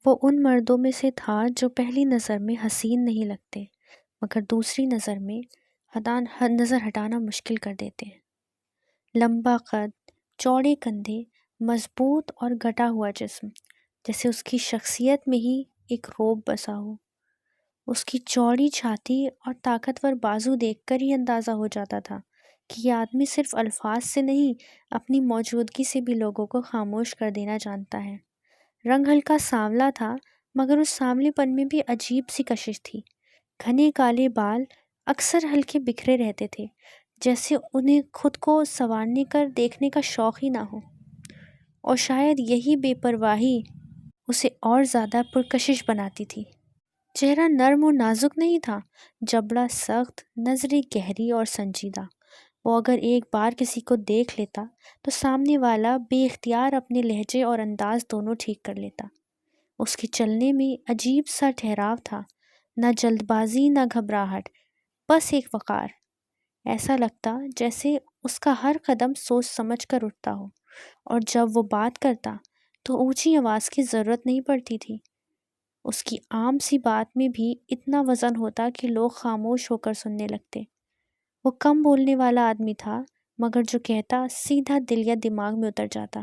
وہ ان مردوں میں سے تھا جو پہلی نظر میں حسین نہیں لگتے مگر دوسری نظر میں نظر ہٹانا مشکل کر دیتے ہیں۔ لمبا قد، چوڑے کندھے، مضبوط اور گٹا ہوا جسم، جیسے اس کی شخصیت میں ہی ایک رعب بسا ہو۔ اس کی چوڑی چھاتی اور طاقتور بازو دیکھ کر ہی اندازہ ہو جاتا تھا کہ یہ آدمی صرف الفاظ سے نہیں، اپنی موجودگی سے بھی لوگوں کو خاموش کر دینا جانتا ہے۔ رنگ ہلکا سانولا تھا مگر اس سانولے پن میں بھی عجیب سی کشش تھی۔ گھنے کالے بال اکثر ہلکے بکھرے رہتے تھے، جیسے انہیں خود کو سنوارنے کر دیکھنے کا شوق ہی نہ ہو، اور شاید یہی بے پرواہی اسے اور زیادہ پرکشش بناتی تھی۔ چہرہ نرم اور نازک نہیں تھا، جبڑا سخت، نظریں گہری اور سنجیدہ۔ وہ اگر ایک بار کسی کو دیکھ لیتا تو سامنے والا بے اختیار اپنے لہجے اور انداز دونوں ٹھیک کر لیتا۔ اس کے چلنے میں عجیب سا ٹھہراؤ تھا، نہ جلد بازی نہ گھبراہٹ، بس ایک وقار۔ ایسا لگتا جیسے اس کا ہر قدم سوچ سمجھ کر اٹھتا ہو، اور جب وہ بات کرتا تو اونچی آواز کی ضرورت نہیں پڑتی تھی۔ اس کی عام سی بات میں بھی اتنا وزن ہوتا کہ لوگ خاموش ہو کر سننے لگتے۔ وہ کم بولنے والا آدمی تھا مگر جو کہتا سیدھا دل یا دماغ میں اتر جاتا۔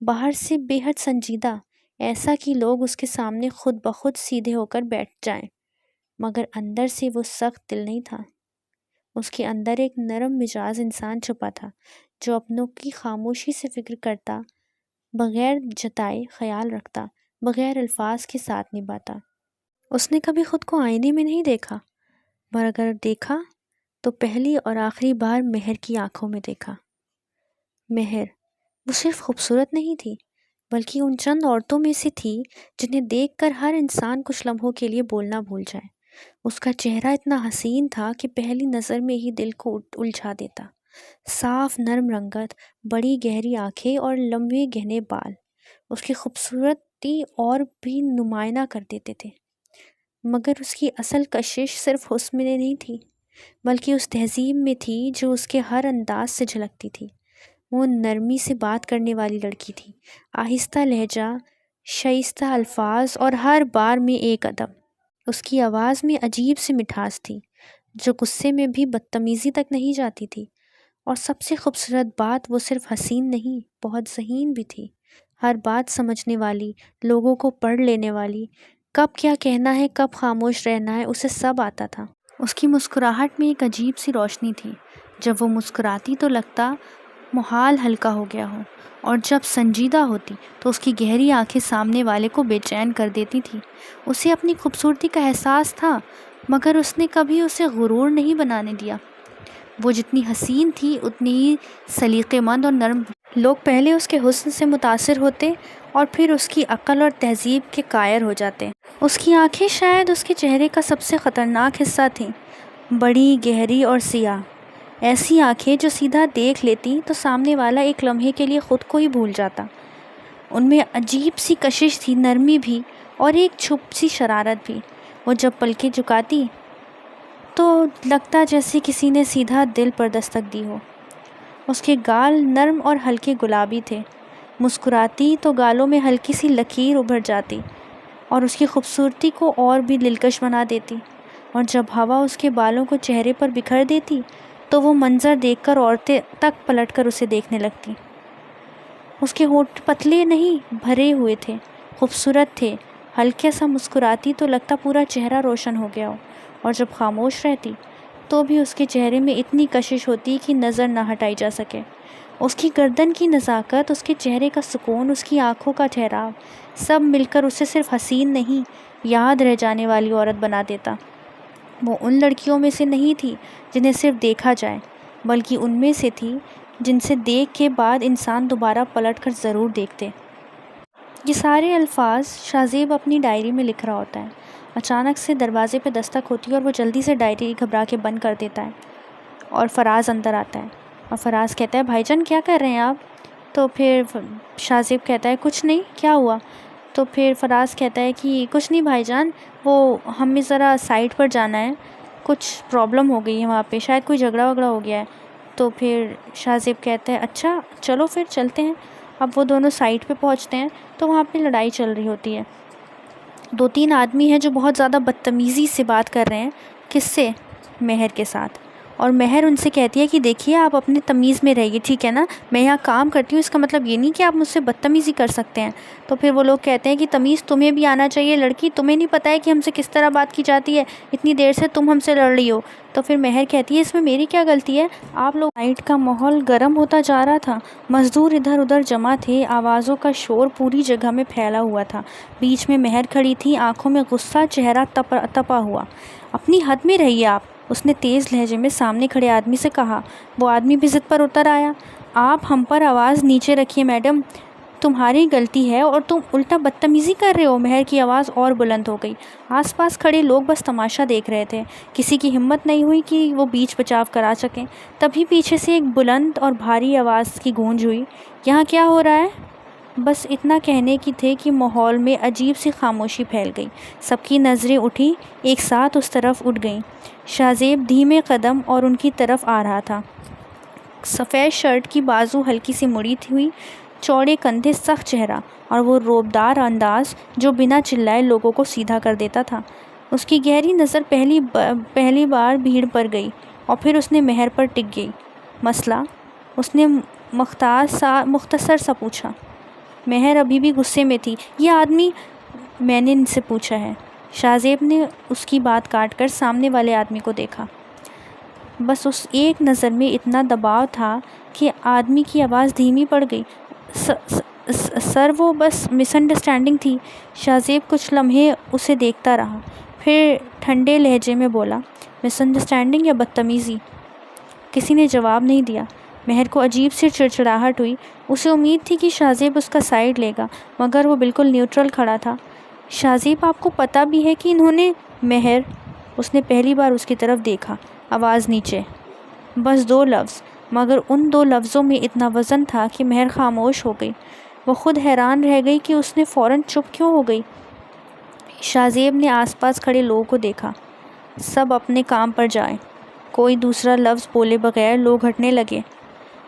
باہر سے بے حد سنجیدہ، ایسا کہ لوگ اس کے سامنے خود بخود سیدھے ہو کر بیٹھ جائیں، مگر اندر سے وہ سخت دل نہیں تھا۔ اس کے اندر ایک نرم مزاج انسان چھپا تھا جو اپنوں کی خاموشی سے فکر کرتا، بغیر جتائے خیال رکھتا، بغیر الفاظ کے ساتھ نبھاتا۔ اس نے کبھی خود کو آئینے میں نہیں دیکھا، مگر اگر دیکھا تو پہلی اور آخری بار مہر کی آنکھوں میں دیکھا۔ مہر، وہ صرف خوبصورت نہیں تھی بلکہ ان چند عورتوں میں سے تھی جنہیں دیکھ کر ہر انسان کچھ لمحوں کے لیے بولنا بھول جائے۔ اس کا چہرہ اتنا حسین تھا کہ پہلی نظر میں ہی دل کو الجھا دیتا۔ صاف نرم رنگت، بڑی گہری آنکھیں اور لمبے گہنے بال اس کی خوبصورتی اور بھی نمایاں کر دیتے تھے۔ مگر اس کی اصل کشش صرف حسن میں نہیں تھی بلکہ اس تہذیب میں تھی جو اس کے ہر انداز سے جھلکتی تھی۔ وہ نرمی سے بات کرنے والی لڑکی تھی، آہستہ لہجہ، شائستہ الفاظ اور ہر بار میں ایک ادب۔ اس کی آواز میں عجیب سی مٹھاس تھی جو غصے میں بھی بدتمیزی تک نہیں جاتی تھی، اور سب سے خوبصورت بات وہ صرف حسین نہیں، بہت ذہین بھی تھی، ہر بات سمجھنے والی، لوگوں کو پڑھ لینے والی۔ کب کیا کہنا ہے، کب خاموش رہنا ہے، اسے سب آتا تھا۔ اس کی مسکراہٹ میں ایک عجیب سی روشنی تھی، جب وہ مسکراتی تو لگتا محال ہلکا ہو گیا ہو، اور جب سنجیدہ ہوتی تو اس کی گہری آنکھیں سامنے والے کو بے چین کر دیتی تھی۔ اسے اپنی خوبصورتی کا احساس تھا مگر اس نے کبھی اسے غرور نہیں بنانے دیا۔ وہ جتنی حسین تھی اتنی ہی سلیقے مند اور نرم۔ لوگ پہلے اس کے حسن سے متاثر ہوتے اور پھر اس کی عقل اور تہذیب کے قائر ہو جاتے۔ اس کی آنکھیں شاید اس کے چہرے کا سب سے خطرناک حصہ تھیں، بڑی، گہری اور سیاہ، ایسی آنکھیں جو سیدھا دیکھ لیتی تو سامنے والا ایک لمحے کے لیے خود کو ہی بھول جاتا۔ ان میں عجیب سی کشش تھی، نرمی بھی اور ایک چھپ سی شرارت بھی۔ وہ جب پلکیں جھکاتی تو لگتا جیسے کسی نے سیدھا دل پر دستک دی ہو۔ اس کے گال نرم اور ہلکے گلابی تھے، مسکراتی تو گالوں میں ہلکی سی لکیر ابھر جاتی اور اس کی خوبصورتی کو اور بھی دلکش بنا دیتی، اور جب ہوا اس کے بالوں کو چہرے پر بکھر دیتی تو وہ منظر دیکھ کر عورتیں تک پلٹ کر اسے دیکھنے لگتی۔ اس کے ہونٹ پتلے نہیں، بھرے ہوئے تھے، خوبصورت تھے، ہلکے سا مسکراتی تو لگتا پورا چہرہ روشن ہو گیا ہو، اور جب خاموش رہتی تو بھی اس کے چہرے میں اتنی کشش ہوتی کہ نظر نہ ہٹائی جا سکے۔ اس کی گردن کی نزاکت، اس کے چہرے کا سکون، اس کی آنکھوں کا ٹھہراؤ، سب مل کر اسے صرف حسین نہیں، یاد رہ جانے والی عورت بنا دیتا۔ وہ ان لڑکیوں میں سے نہیں تھی جنہیں صرف دیکھا جائے، بلکہ ان میں سے تھی جن سے دیکھ کے بعد انسان دوبارہ پلٹ کر ضرور دیکھتے۔ یہ سارے الفاظ شاہ زیب اپنی ڈائری میں لکھ رہا ہوتا ہے۔ اچانک سے دروازے پہ دستک ہوتی ہے اور وہ جلدی سے ڈائری گھبرا کے بند کر دیتا ہے، اور فراز اندر آتا ہے، اور فراز کہتا ہے بھائی جان کیا کر رہے ہیں آپ؟ تو پھر شاہ زیب کہتا ہے کچھ نہیں، کیا ہوا؟ تو پھر فراز کہتا ہے کہ کچھ نہیں بھائی جان، وہ ہمیں ذرا سائٹ پر جانا ہے، کچھ پرابلم ہو گئی ہے وہاں پہ، شاید کوئی جھگڑا وگڑا ہو گیا ہے۔ تو پھر شاہ زیب کہتا ہے اچھا چلو پھر چلتے ہیں۔ اب وہ دونوں سائٹ پہ پہنچتے ہیں تو وہاں پہ لڑائی چل رہی ہوتی ہے، 2-3 آدمی ہیں جو بہت زیادہ بدتمیزی سے بات کر رہے ہیں۔ کس سے؟ مہر کے ساتھ۔ اور مہر ان سے کہتی ہے کہ دیکھیے آپ اپنے تمیز میں رہیے، ٹھیک ہے نا، میں یہاں کام کرتی ہوں، اس کا مطلب یہ نہیں کہ آپ مجھ سے بدتمیزی کر سکتے ہیں۔ تو پھر وہ لوگ کہتے ہیں کہ تمیز تمہیں بھی آنا چاہیے لڑکی، تمہیں نہیں پتہ ہے کہ ہم سے کس طرح بات کی جاتی ہے، اتنی دیر سے تم ہم سے لڑ رہی ہو۔ تو پھر مہر کہتی ہے اس میں میری کیا غلطی ہے، آپ لوگ۔ نائٹ کا ماحول گرم ہوتا جا رہا تھا، مزدور ادھر ادھر جمع تھے، آوازوں کا شور پوری جگہ میں پھیلا ہوا تھا۔ بیچ میں مہر کھڑی تھی، آنکھوں میں غصہ، چہرہ تپا ہوا۔ اپنی حد میں رہیے آپ، اس نے تیز لہجے میں سامنے کھڑے آدمی سے کہا۔ وہ آدمی بھی ضد پر اتر آیا۔ آپ ہم پر آواز نیچے رکھیے میڈم، تمہاری غلطی ہے اور تم الٹا بدتمیزی کر رہے ہو۔ مہر کی آواز اور بلند ہو گئی۔ آس پاس کھڑے لوگ بس تماشا دیکھ رہے تھے، کسی کی ہمت نہیں ہوئی کہ وہ بیچ بچاؤ کرا سکیں۔ تبھی پیچھے سے ایک بلند اور بھاری آواز کی گونج ہوئی۔ یہاں کیا ہو رہا ہے؟ بس اتنا کہنے کی تھے کہ ماحول میں عجیب سی خاموشی پھیل گئی۔ سب کی نظریں اٹھی، ایک ساتھ اس طرف اٹھ گئیں۔ شاہ زیب دھیمے قدم اور ان کی طرف آ رہا تھا۔ سفید شرٹ کی بازو ہلکی سی مڑی ہوئی، چوڑے کندھے، سخت چہرہ اور وہ رعبدار انداز جو بنا چلائے لوگوں کو سیدھا کر دیتا تھا۔ اس کی گہری نظر پہلی بار بھیڑ پر گئی اور پھر اس نے مہر پر ٹک گئی۔ مسئلہ؟ اس نے مختصر سا پوچھا۔ مہر ابھی بھی غصے میں تھی۔ یہ آدمی میں نے ان سے پوچھا ہے۔ شاہ زیب نے اس کی بات کاٹ کر سامنے والے آدمی کو دیکھا۔ بس اس ایک نظر میں اتنا دباؤ تھا کہ آدمی کی آواز دھیمی پڑ گئی۔ سر وہ بس مس انڈرسٹینڈنگ تھی۔ شاہ زیب کچھ لمحے اسے دیکھتا رہا، پھر ٹھنڈے لہجے میں بولا، مس انڈرسٹینڈنگ یا بدتمیزی؟ کسی نے جواب نہیں دیا۔ مہر کو عجیب سی چڑچڑاہٹ ہوئی۔ اسے امید تھی کہ شاہ زیب اس کا سائڈ لے گا، مگر وہ بالکل نیوٹرل کھڑا تھا۔ شاہ زیب آپ کو پتہ بھی ہے کہ انہوں نے؟ مہر، اس نے پہلی بار اس کی طرف دیکھا، آواز نیچے۔ بس 2 لفظ، مگر ان 2 لفظوں میں اتنا وزن تھا کہ مہر خاموش ہو گئی۔ وہ خود حیران رہ گئی کہ اس نے فوراً چپ کیوں ہو گئی۔ شاہ زیب نے آس پاس کھڑے لوگوں کو دیکھا۔ سب اپنے کام پر جائیں۔ کوئی دوسرا لفظ بولے بغیر لوگ ہٹنے لگے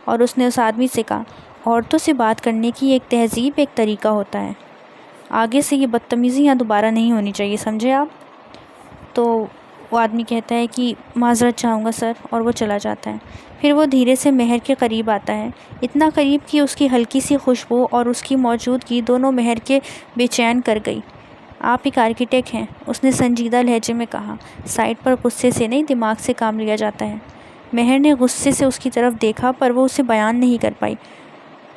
اور اس نے اس آدمی سے کہا، عورتوں سے بات کرنے کی ایک تہذیب، ایک طریقہ ہوتا ہے، آگے سے یہ بدتمیزی یہاں دوبارہ نہیں ہونی چاہیے، سمجھے آپ؟ تو وہ آدمی کہتا ہے کہ معذرت چاہوں گا سر، اور وہ چلا جاتا ہے۔ پھر وہ دھیرے سے مہر کے قریب آتا ہے، اتنا قریب کہ اس کی ہلکی سی خوشبو اور اس کی موجودگی دونوں مہر کے بے چین کر گئی۔ آپ ایک آرکیٹیکٹ ہیں، اس نے سنجیدہ لہجے میں کہا۔ سائٹ پر غصے سے نہیں، دماغ سے کام لیا جاتا ہے۔ مہر نے غصے سے اس کی طرف دیکھا پر وہ اسے بیان نہیں کر پائی۔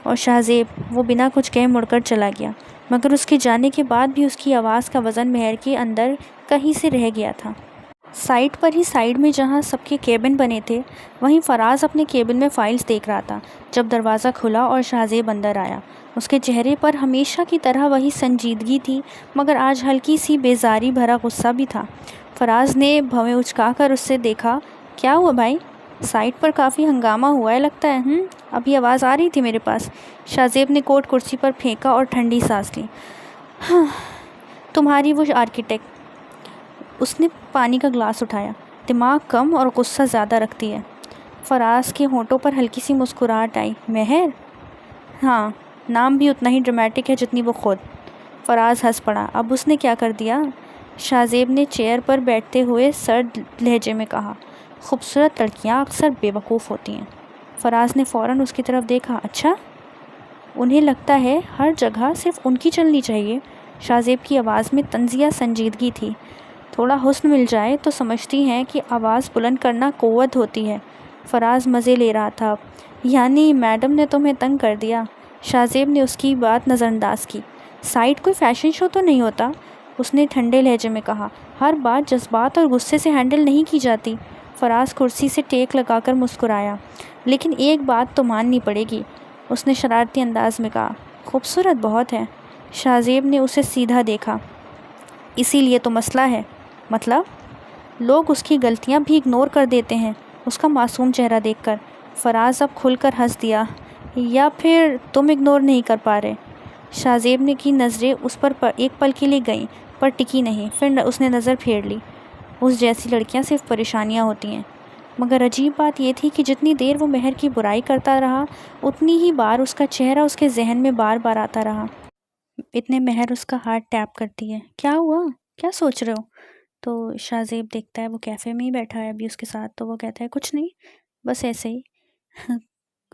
اور شاہ زیب، وہ بنا کچھ کہے مڑ کر چلا گیا، مگر اس کے جانے کے بعد بھی اس کی آواز کا وزن مہر کے اندر کہیں سے رہ گیا تھا۔ سائٹ پر ہی سائڈ میں جہاں سب کے کیبن بنے تھے، وہیں فراز اپنے کیبن میں فائلز دیکھ رہا تھا جب دروازہ کھلا اور شاہ زیب اندر آیا۔ اس کے چہرے پر ہمیشہ کی طرح وہی سنجیدگی تھی، مگر آج ہلکی سی بیزاری بھرا غصہ بھی تھا۔ فراز نے بھویں اچکا کر اس سے دیکھا۔ کیا ہوا بھائی؟ سائٹ پر کافی ہنگامہ ہوا ہے لگتا ہے۔ ابھی آواز آ رہی تھی میرے پاس۔ شاہ زیب نے کوٹ کرسی پر پھینکا اور ٹھنڈی سانس لی۔ تمہاری وہ آرکیٹیکٹ۔ اس نے پانی کا گلاس اٹھایا۔ دماغ کم اور غصہ زیادہ رکھتی ہے۔ فراز کے ہونٹوں پر ہلکی سی مسکراہٹ آئی۔ مہر؟ ہاں، نام بھی اتنا ہی ڈرامٹک ہے جتنی وہ خود۔ فراز ہنس پڑا۔ اب اس نے کیا کر دیا؟ شاہ زیب نے چیئر پر بیٹھتے ہوئے سرد لہجے میں کہا۔ خوبصورت لڑکیاں اکثر بے وقوف ہوتی ہیں۔ فراز نے فوراً اس کی طرف دیکھا۔ اچھا؟ انہیں لگتا ہے ہر جگہ صرف ان کی چلنی چاہیے۔ شاہ زیب کی آواز میں طنزیہ سنجیدگی تھی۔ تھوڑا حسن مل جائے تو سمجھتی ہیں کہ آواز بلند کرنا قوت ہوتی ہے۔ فراز مزے لے رہا تھا۔ یعنی میڈم نے تمہیں تنگ کر دیا؟ شاہ زیب نے اس کی بات نظر انداز کی۔ سائٹ کوئی فیشن شو تو نہیں ہوتا؟ اس نے ٹھنڈے لہجے میں کہا۔ ہر بات جذبات اور غصے سے ہینڈل نہیں کی جاتی۔ فراز کرسی سے ٹیک لگا کر مسکرایا۔ لیکن ایک بات تو ماننی پڑے گی، اس نے شرارتی انداز میں کہا۔ خوبصورت بہت ہے۔ شاہ زیب نے اسے سیدھا دیکھا۔ اسی لیے تو مسئلہ ہے۔ مطلب؟ لوگ اس کی غلطیاں بھی اگنور کر دیتے ہیں۔ اس کا معصوم چہرہ دیکھ کر فراز اب کھل کر ہنس دیا۔ یا پھر تم اگنور نہیں کر پا رہے؟ شاہ زیب نے کی نظریں اس پر ایک پل کے لیے گئیں پر ٹکی نہیں، پھر اس نے نظر پھیر لی۔ اس جیسی لڑکیاں صرف پریشانیاں ہوتی ہیں۔ مگر عجیب بات یہ تھی کہ جتنی دیر وہ مہر کی برائی کرتا رہا، اتنی ہی بار اس کا چہرہ اس کے ذہن میں بار بار آتا رہا۔ اتنے مہر اس کا ہاتھ ٹیپ کرتی ہے. کیا ہوا؟ کیا سوچ رہے ہو؟ تو شاہ زیب دیکھتا ہے وہ کیفے میں ہی بیٹھا ہے ابھی اس کے ساتھ، تو وہ کہتا ہے کچھ نہیں، بس ایسے ہی.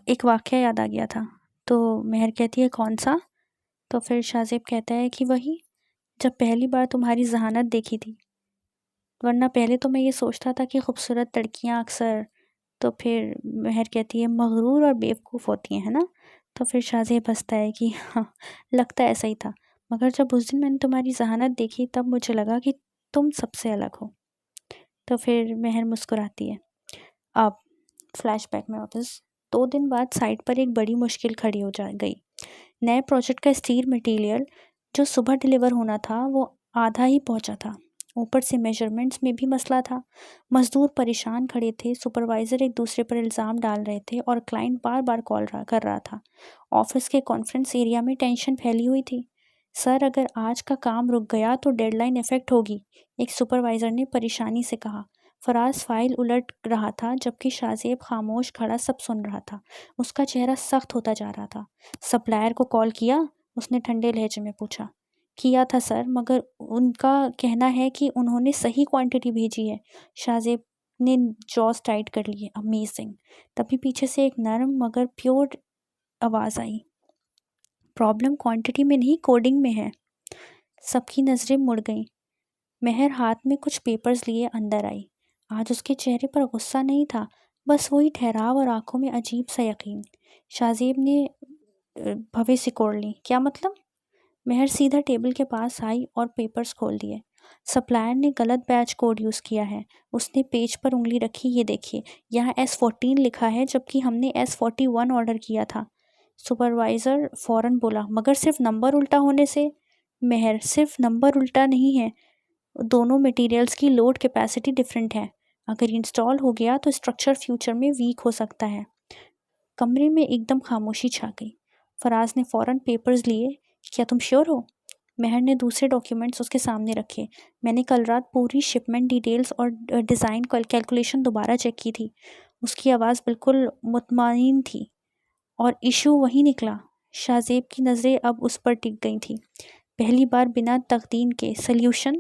ایک واقعہ یاد آ گیا تھا. تو مہر کہتی ہے کون سا؟ تو پھر شاہ زیب کہتا ہے کہ وہی جب پہلی بار تمہاری ذہانت دیکھی تھی، ورنہ پہلے تو میں یہ سوچتا تھا کہ خوبصورت لڑکیاں اکثر. تو پھر مہر کہتی ہے مغرور اور بیوقوف ہوتی ہیں، ہے نا؟ تو پھر شاہ زیب ہنستا ہے کہ ہاں، لگتا ہے ایسا ہی تھا، مگر جب اس دن میں نے تمہاری ذہانت دیکھی تب مجھے لگا کہ تم سب سے الگ ہو. تو پھر مہر مسکراتی ہے. اب فلیش بیک میں واپس 2 دن بعد سائٹ پر ایک بڑی مشکل کھڑی ہو گئی. نئے پروجیکٹ کا اسٹیل مٹیریل جو صبح ڈیلیور ہونا تھا وہ آدھا ہی پہنچا تھا. اوپر سے میجرمنٹس میں بھی مسئلہ تھا. مزدور پریشان کھڑے تھے، سپروائزر ایک دوسرے پر الزام ڈال رہے تھے اور کلائنٹ بار بار کال کر رہا تھا. آفس کے کانفرنس ایریا میں ٹینشن پھیلی ہوئی تھی. سر اگر آج کا کام رک گیا تو ڈیڈ لائن افیکٹ ہوگی، ایک سپروائزر نے پریشانی سے کہا. فراز فائل الٹ رہا تھا جبکہ شاہ زیب خاموش کھڑا سب سن رہا تھا. اس کا چہرہ سخت ہوتا جا رہا تھا. سپلائر کو کال کیا؟ اس نے ٹھنڈے لہجے میں پوچھا. کیا تھا سر، مگر ان کا کہنا ہے کہ انہوں نے صحیح کوانٹٹی بھیجی ہے. شاہ زیب نے جوز ٹائٹ کر لیے. امیزنگ. تبھی پیچھے سے ایک نرم مگر پیور آواز آئی. پرابلم کوانٹٹی میں نہیں، کوڈنگ میں ہے. سب کی نظریں مڑ گئیں. مہر ہاتھ میں کچھ پیپرز لیے اندر آئی. آج اس کے چہرے پر غصہ نہیں تھا، بس وہی ٹھہراؤ اور آنکھوں میں عجیب سا یقین. شاہ زیب نے بھویں سکوڑ لی. کیا مطلب؟ مہر سیدھا ٹیبل کے پاس آئی اور پیپرز کھول دیے. سپلائر نے غلط بیچ کوڈ یوز کیا ہے. اس نے پیج پر انگلی رکھی. یہ دیکھیے، یہاں S14 لکھا ہے جبکہ ہم نے S41 آرڈر کیا تھا. سپروائزر فوراً بولا مگر صرف نمبر الٹا ہونے سے؟ مہر صرف نمبر الٹا نہیں ہے، دونوں میٹیریلز کی لوڈ کیپیسٹی ڈیفرنٹ ہے. اگر یہ انسٹال ہو گیا تو اسٹرکچر فیوچر میں ویک ہو سکتا ہے. کمرے میں ایک دم خاموشی چھا گئی. فراز نے فوراً پیپرز لیے. کیا تم شیور ہو؟ مہر نے دوسرے ڈاکیومنٹس اس کے سامنے رکھے. میں نے کل رات پوری شپمنٹ ڈیٹیلز اور ڈیزائن کیلکولیشن دوبارہ چیک کی تھی. اس کی آواز بالکل مطمئن تھی. اور ایشو وہی نکلا. شاہ زیب کی نظریں اب اس پر ٹک گئی تھیں. پہلی بار بنا تقدین کے. سلیوشن؟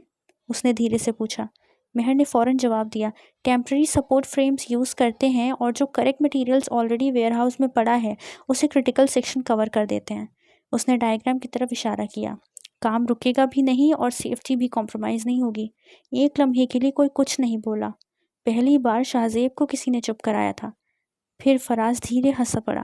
اس نے دھیرے سے پوچھا. مہر نے فوراً جواب دیا. ٹیمپرری سپورٹ فریمز یوز کرتے ہیں اور جو correct materials already where house میں پڑا ہے اسے کرٹیکل سیکشن کور کر دیتے ہیں. اس نے ڈائیگرام کی طرف اشارہ کیا. کام رکے گا بھی نہیں اور سیفٹی بھی کمپرومائز نہیں ہوگی. ایک لمحے کے لیے کوئی کچھ نہیں بولا. پہلی بار شاہ زیب کو کسی نے چپ کرایا تھا. پھر فراز دھیرے ہنس پڑا.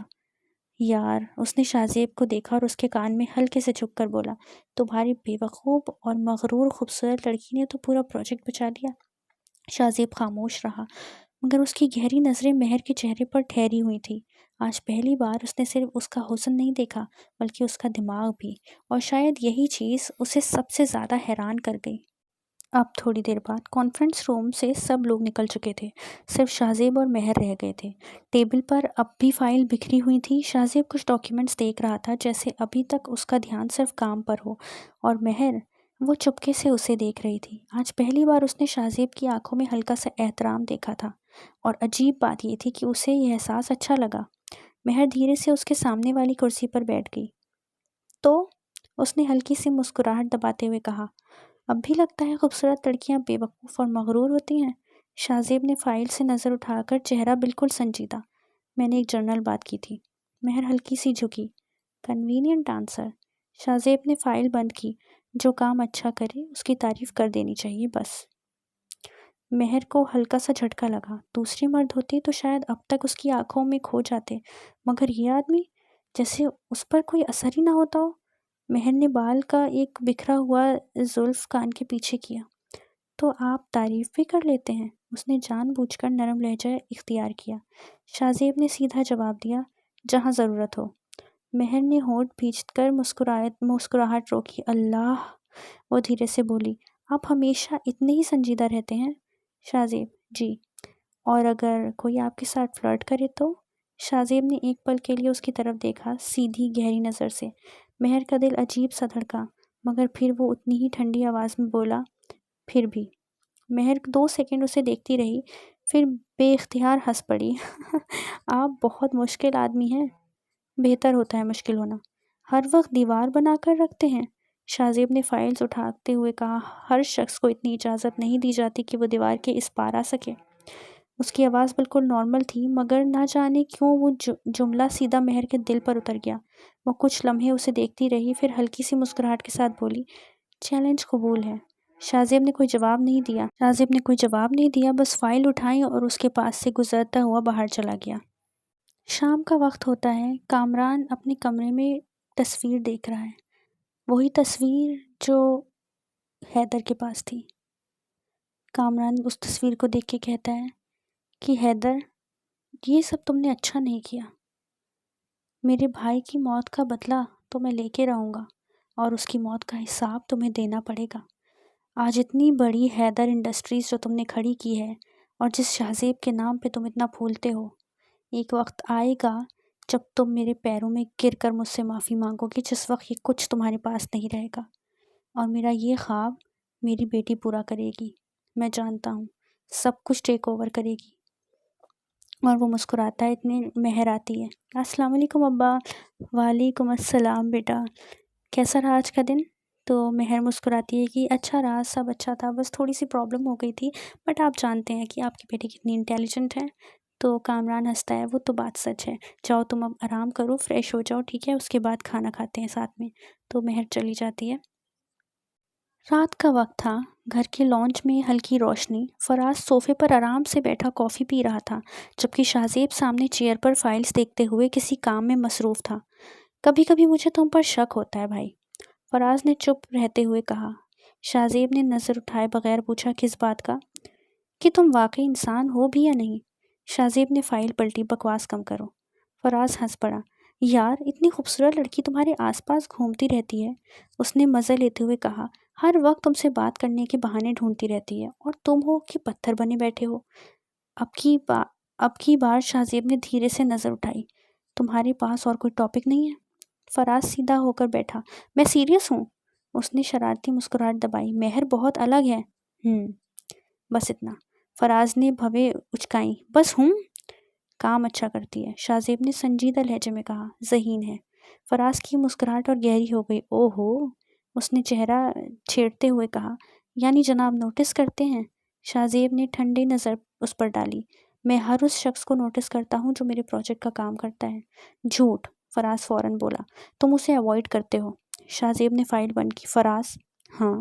یار، اس نے شاہ زیب کو دیکھا اور اس کے کان میں ہلکے سے جھک کر بولا. تمہاری بے وقوف اور مغرور خوبصورت لڑکی نے تو پورا پروجیکٹ بچا لیا. شاہ زیب خاموش رہا، مگر اس کی گہری نظریں مہر کے چہرے پر ٹھہری ہوئی تھی. آج پہلی بار اس نے صرف اس کا حسن نہیں دیکھا بلکہ اس کا دماغ بھی، اور شاید یہی چیز اسے سب سے زیادہ حیران کر گئی. اب تھوڑی دیر بعد کانفرنس روم سے سب لوگ نکل چکے تھے. صرف شاہ زیب اور مہر رہ گئے تھے. ٹیبل پر اب بھی فائل بکھری ہوئی تھی. شاہ زیب کچھ ڈاکیومنٹس دیکھ رہا تھا جیسے ابھی تک اس کا دھیان صرف کام پر ہو، اور مہر وہ چپکے سے اسے دیکھ رہی تھی. آج پہلی بار اس نے شاہ زیب کی آنکھوں میں ہلکا سا احترام دیکھا تھا، اور عجیب بات یہ تھی کہ اسے یہ احساس اچھا لگا. مہر دھیرے سے اس کے سامنے والی کرسی پر بیٹھ گئی. تو اس نے ہلکی سی مسکراہٹ دباتے ہوئے کہا. اب بھی لگتا ہے خوبصورت لڑکیاں بے وقوف اور مغرور ہوتی ہیں؟ شاہ زیب نے فائل سے نظر اٹھا کر چہرہ بالکل سنجیدہ. میں نے ایک جرنل بات کی تھی. مہر ہلکی سی جھکی. Convenient answer. شاہ زیب نے فائل بند کی. جو کام اچھا کرے اس کی تعریف کر دینی چاہیے بس. مہر کو ہلکا سا جھٹکا لگا. دوسری مرد ہوتی تو شاید اب تک اس کی آنکھوں میں کھو جاتے، مگر یہ آدمی جیسے اس پر کوئی اثر ہی نہ ہوتا ہو. مہر نے بال کا ایک بکھرا ہوا زلف کان کے پیچھے کیا. تو آپ تعریف بھی کر لیتے ہیں؟ اس نے جان بوجھ کر نرم لہجہ اختیار کیا. شاہ زیب نے سیدھا جواب دیا. جہاں ضرورت ہو. مہر نے ہونٹ بھینچ کر مسکراہٹ روکی. اللہ! وہ دھیرے سے بولی. آپ ہمیشہ اتنے ہی سنجیدہ رہتے ہیں؟ شاہ زیب: جی. اور اگر کوئی آپ کے ساتھ فلرٹ کرے تو؟ شاہ زیب نے ایک پل کے لیے اس کی طرف دیکھا، سیدھی گہری نظر سے. مہر کا دل عجیب سا دھڑکا، مگر پھر وہ اتنی ہی ٹھنڈی آواز میں بولا. پھر بھی. مہر 2 سیکنڈ اسے دیکھتی رہی، پھر بے اختیار ہنس پڑی. آپ بہت مشکل آدمی ہیں. بہتر ہوتا ہے مشکل ہونا. ہر وقت دیوار بنا کر رکھتے ہیں؟ شاہ زیب نے فائلز اٹھاتے ہوئے کہا، ہر شخص کو اتنی اجازت نہیں دی جاتی کہ وہ دیوار کے اس پار آ سکے۔ اس کی آواز بالکل نارمل تھی، مگر نہ جانے کیوں وہ جملہ سیدھا مہر کے دل پر اتر گیا۔ وہ کچھ لمحے اسے دیکھتی رہی، پھر ہلکی سی مسکراہٹ کے ساتھ بولی، چیلنج قبول ہے۔ شاہ زیب نے کوئی جواب نہیں دیا، بس فائل اٹھائی اور اس کے پاس سے گزرتا ہوا باہر چلا گیا۔ شام کا وقت ہوتا ہے۔ کامران اپنے کمرے میں تصویر دیکھ رہا ہے، وہی تصویر جو حیدر کے پاس تھی۔ کامران اس تصویر کو دیکھ کے کہتا ہے کہ حیدر، یہ سب تم نے اچھا نہیں کیا۔ میرے بھائی کی موت کا بدلہ تو میں لے کے رہوں گا، اور اس کی موت کا حساب تمہیں دینا پڑے گا۔ آج اتنی بڑی حیدر انڈسٹریز جو تم نے کھڑی کی ہے، اور جس شاہ زیب کے نام پہ تم اتنا پھولتے ہو، ایک وقت آئے گا جب تم میرے پیروں میں گر کر مجھ سے معافی مانگو گی، جس وقت یہ کچھ تمہارے پاس نہیں رہے گا، اور میرا یہ خواب میری بیٹی پورا کرے گی۔ میں جانتا ہوں سب کچھ ٹیک اوور کرے گی۔ اور وہ مسکراتا ہے، اتنی مہر آتی ہے۔ السلام علیکم ابا۔ وعلیکم السلام بیٹا، کیسا رہا آج کا دن؟ تو مہر مسکراتی ہے کہ اچھا رہا، سب اچھا تھا، بس تھوڑی سی پرابلم ہو گئی تھی، بٹ آپ جانتے ہیں کہ آپ کی بیٹی کتنی انٹیلیجنٹ ہے۔ تو کامران ہنستا ہے، وہ تو بات سچ ہے، جاؤ تم اب آرام کرو، فریش ہو جاؤ، ٹھیک ہے، اس کے بعد کھانا کھاتے ہیں ساتھ میں۔ تو مہر چلی جاتی ہے۔ رات کا وقت تھا، گھر کے لانچ میں ہلکی روشنی۔ فراز صوفے پر آرام سے بیٹھا کافی پی رہا تھا، جبکہ شاہ زیب سامنے چیئر پر فائلز دیکھتے ہوئے کسی کام میں مصروف تھا۔ کبھی کبھی مجھے تم پر شک ہوتا ہے بھائی، فراز نے چپ رہتے ہوئے کہا۔ شاہ زیب نے نظر اٹھائے بغیر پوچھا، کس بات کا؟ کہ تم واقعی انسان ہو بھی یا نہیں؟ شاہ زیب نے فائل پلٹی، بکواس کم کرو۔ فراز ہنس پڑا، یار اتنی خوبصورت لڑکی تمہارے آس پاس گھومتی رہتی ہے، اس نے مزہ لیتے ہوئے کہا، ہر وقت تم سے بات کرنے کے بہانے ڈھونڈتی رہتی ہے، اور تم ہو کہ پتھر بنے بیٹھے ہو۔ اب کی بار شاہ زیب نے دھیرے سے نظر اٹھائی، تمہارے پاس اور کوئی ٹاپک نہیں ہے؟ فراز سیدھا ہو کر بیٹھا، میں سیریس ہوں۔ اس نے شرارتی مسکراہٹ دبائی، مہر بہت الگ ہے۔ بس اتنا۔ فراز نے بھویں اچکائیں، بس کام اچھا کرتی ہے، شاہ زیب نے سنجیدہ لہجے میں کہا، ذہین ہے۔ فراز کی مسکراہٹ اور گہری ہو گئی، او ہو، اس نے چہرہ چھیڑتے ہوئے کہا، یعنی جناب نوٹس کرتے ہیں؟ شاہ زیب نے ٹھنڈی نظر اس پر ڈالی، میں ہر اس شخص کو نوٹس کرتا ہوں جو میرے پروجیکٹ کا کام کرتا ہے۔ جھوٹ، فراز فوراً بولا، تم اسے اوائڈ کرتے ہو۔ شاہ زیب نے فائل بند کی، فراز، ہاں،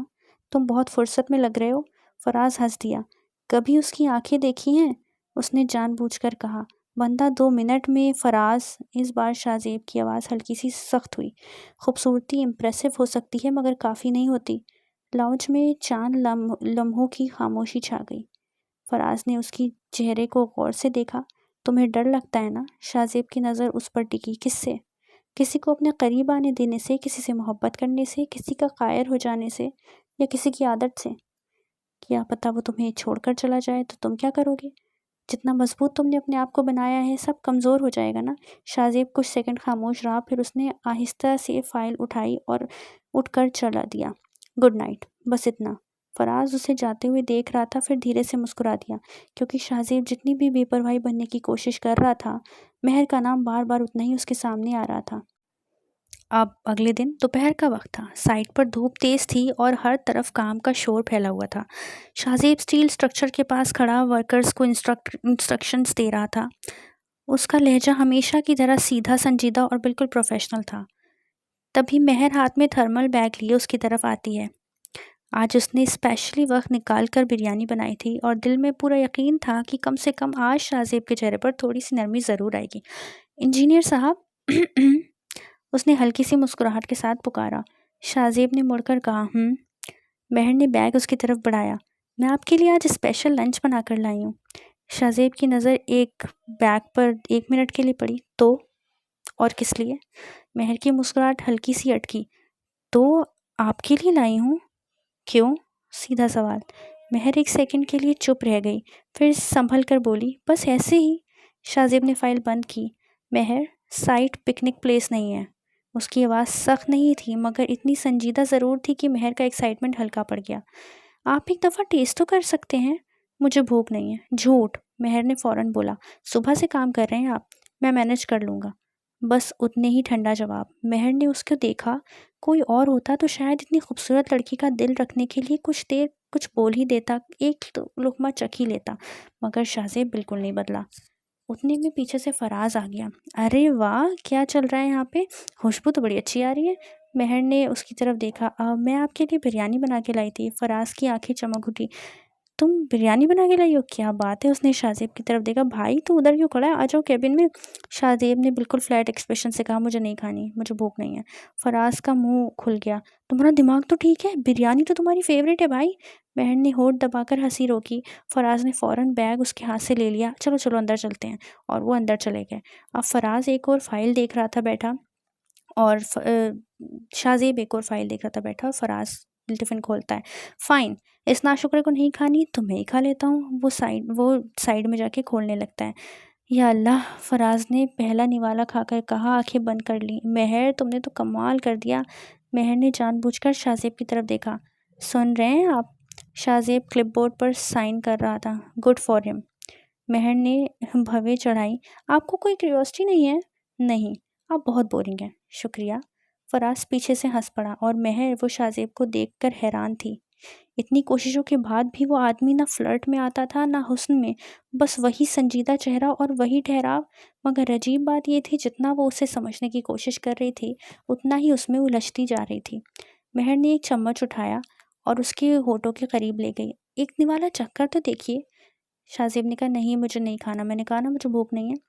تم بہت فرصت میں لگ رہے ہو۔ فراز ہنس دیا، کبھی اس کی آنکھیں دیکھی ہیں؟ اس نے جان بوجھ کر کہا، بندہ 2 منٹ میں۔ فراز، اس بار شاہ زیب کی آواز ہلکی سی سخت ہوئی، خوبصورتی امپریسو ہو سکتی ہے مگر کافی نہیں ہوتی۔ لاؤنج میں چند لمحوں کی خاموشی چھا گئی۔ فراز نے اس کی چہرے کو غور سے دیکھا، تمہیں ڈر لگتا ہے نا؟ شاہ زیب کی نظر اس پر ٹکی، کس سے؟ کسی کو اپنے قریب آنے دینے سے، کسی سے محبت کرنے سے، کسی کا قائر ہو جانے سے، یا کسی کی عادت سے؟ کیا پتہ وہ تمہیں چھوڑ کر چلا جائے تو تم کیا کرو گے؟ جتنا مضبوط تم نے اپنے آپ کو بنایا ہے، سب کمزور ہو جائے گا نا۔ شاہ زیب کچھ سیکنڈ خاموش رہا، پھر اس نے آہستہ سے فائل اٹھائی اور اٹھ کر چلا دیا، گڈ نائٹ، بس اتنا۔ فراز اسے جاتے ہوئے دیکھ رہا تھا، پھر دھیرے سے مسکرا دیا، کیونکہ شاہ زیب جتنی بھی بے پرواہی بننے کی کوشش کر رہا تھا، مہر کا نام بار بار اتنا ہی اس کے سامنے آ رہا تھا۔ اب اگلے دن دوپہر کا وقت تھا، سائٹ پر دھوپ تیز تھی اور ہر طرف کام کا شور پھیلا ہوا تھا۔ شاہ زیب اسٹیل اسٹرکچر کے پاس کھڑا ورکرز کو انسٹرکشنز دے رہا تھا۔ اس کا لہجہ ہمیشہ کی طرح سیدھا، سنجیدہ اور بالکل پروفیشنل تھا۔ تبھی مہر ہاتھ میں تھرمل بیگ لیے اس کی طرف آتی ہے۔ آج اس نے اسپیشلی وقت نکال کر بریانی بنائی تھی، اور دل میں پورا یقین تھا کہ کم سے کم آج شاہ زیب کے چہرے پر تھوڑی سی نرمی ضرور آئے گی۔ انجینئر صاحب، اس نے ہلکی سی مسکراہٹ کے ساتھ پکارا۔ شاہ زیب نے مڑ کر کہا، مہر نے بیگ اس کی طرف بڑھایا، میں آپ کے لیے آج اسپیشل لنچ بنا کر لائی ہوں۔ شاہ زیب کی نظر ایک بیگ پر 1 منٹ کے لیے پڑی، تو اور کس لیے؟ مہر کی مسکراہٹ ہلکی سی اٹکی، تو آپ کے لیے لائی ہوں؟ کیوں؟ سیدھا سوال۔ مہر ایک سیکنڈ کے لیے چپ رہ گئی، پھر سنبھل کر بولی، بس ایسے ہی۔ شاہ زیب نے فائل بند کی، مہر، سائٹ پکنک پلیس نہیں ہے۔ اس کی آواز سخت نہیں تھی، مگر اتنی سنجیدہ ضرور تھی کہ مہر کا ایکسائٹمنٹ ہلکا پڑ گیا۔ آپ ایک دفعہ ٹیسٹ تو کر سکتے ہیں۔ مجھے بھوک نہیں ہے۔ جھوٹ، مہر نے فوراً بولا، صبح سے کام کر رہے ہیں آپ، میں مینج کر لوں گا۔ بس اتنے ہی ٹھنڈا جواب۔ مہر نے اس کو دیکھا، کوئی اور ہوتا تو شاید اتنی خوبصورت لڑکی کا دل رکھنے کے لیے کچھ دیر کچھ بول ہی دیتا، ایک لقمہ چکھ ہی لیتا، مگر شاہزیب بالکل نہیں بدلا۔ اتنے میں پیچھے سے فراز آ گیا۔ ارے واہ، کیا چل رہا ہے یہاں پہ؟ خوشبو تو بڑی اچھی آ رہی ہے۔ مہر نے اس کی طرف دیکھا۔ میں آپ کے لیے بریانی بنا کے لائی تھی۔ فراز کی آنکھیں چمک اٹھی۔ تم بریانی بنا کے لائی ہو؟ کیا بات ہے۔ اس نے شاہزیب کی طرف دیکھا۔ بھائی تو ادھر کیوں کھڑا ہے، آ جاؤ کیبن میں۔ شاہزیب نے بالکل فلیٹ ایکسپریشن سے کہا، مجھے نہیں کھانی، مجھے بھوک نہیں ہے۔ فراز کا منہ کھل گیا۔ تمہارا دماغ تو ٹھیک ہے، بریانی تو تمہاری فیوریٹ ہے بھائی۔ مہر نے ہونٹ دبا کر ہنسی روکی۔ فراز نے فوراً بیگ اس کے ہاتھ سے لے لیا۔ چلو چلو اندر چلتے ہیں، اور وہ اندر چلے گئے۔ اب فراز ایک اور فائل دیکھ رہا تھا بیٹھا، اور شاہزیب ایک اور فائل دیکھ رہا تھا بیٹھا، اور فراز ٹفن کھولتا ہے۔ فائن، اس ناشکرے کو نہیں کھانی تو میں ہی کھا لیتا ہوں۔ وہ سائڈ میں جا کے کھولنے لگتا ہے۔ یا اللہ، فراز نے پہلا نوالا کھا کر کہا، آنکھیں بند کر لی۔ مہر تم نے تو کمال کر دیا۔ مہر نے جان بوجھ کر شاہزیب کی طرف دیکھا۔ سن رہے ہیں آپ؟ شاہزیب کلپ بورڈ پر سائن کر رہا تھا۔ گڈ فار ہم۔ مہر نے بھویں چڑھائی۔ آپ کو کوئی کیوریوسٹی نہیں ہے؟ نہیں، آپ بہت بورنگ ہیں۔ شکریہ۔ فراز پیچھے سے ہنس پڑا، اور مہر وہ شاہزیب کو دیکھ کر حیران تھی۔ اتنی کوششوں کے بعد بھی وہ آدمی نہ فلرٹ میں آتا تھا نہ حسن میں، بس وہی سنجیدہ چہرہ اور وہی ٹھہراؤ۔ مگر عجیب بات یہ تھی، جتنا وہ اسے سمجھنے کی کوشش کر رہی تھی اتنا ہی اس میں الجھتی جا رہی تھی۔ مہر نے ایک چمچ اٹھایا اور اس کے ہونٹوں کے قریب لے گئی۔ ایک نوالا چکھ کر تو دیکھیے۔ شاہزیب نے کہا، نہیں مجھے نہیں کھانا، میں نے کہا نا مجھے بھوک نہیں ہے۔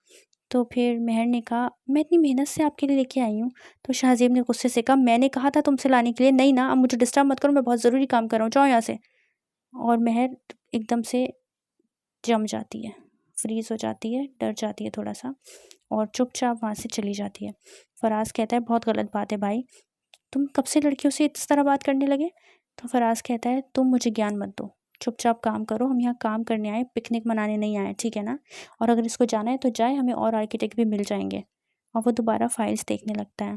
تو پھر مہر نے کہا، میں اتنی محنت سے آپ کے لیے لے کے آئی ہوں۔ تو شاہزیب نے غصے سے کہا، میں نے کہا تھا تم سے لانے کے لیے، نہیں نا، اب مجھے ڈسٹرب مت کرو، میں بہت ضروری کام کر رہا ہوں، جاؤ یہاں سے۔ اور مہر ایک دم سے جم جاتی ہے، فریز ہو جاتی ہے، ڈر جاتی ہے تھوڑا سا، اور چپ چاپ وہاں سے چلی جاتی ہے۔ فراز کہتا ہے، بہت غلط بات ہے بھائی، تم کب سے لڑکیوں سے اس طرح بات کرنے لگے؟ تو فراز کہتا ہے، تم مجھے گیان مت دو، چپ چاپ کام کرو، ہم یہاں کام کرنے آئے، پکنک منانے نہیں آئے، ٹھیک ہے نا؟ اور اگر اس کو جانا ہے تو جائے، ہمیں اور آرکیٹیکٹ بھی مل جائیں گے۔ اور وہ دوبارہ فائلز دیکھنے لگتا ہے۔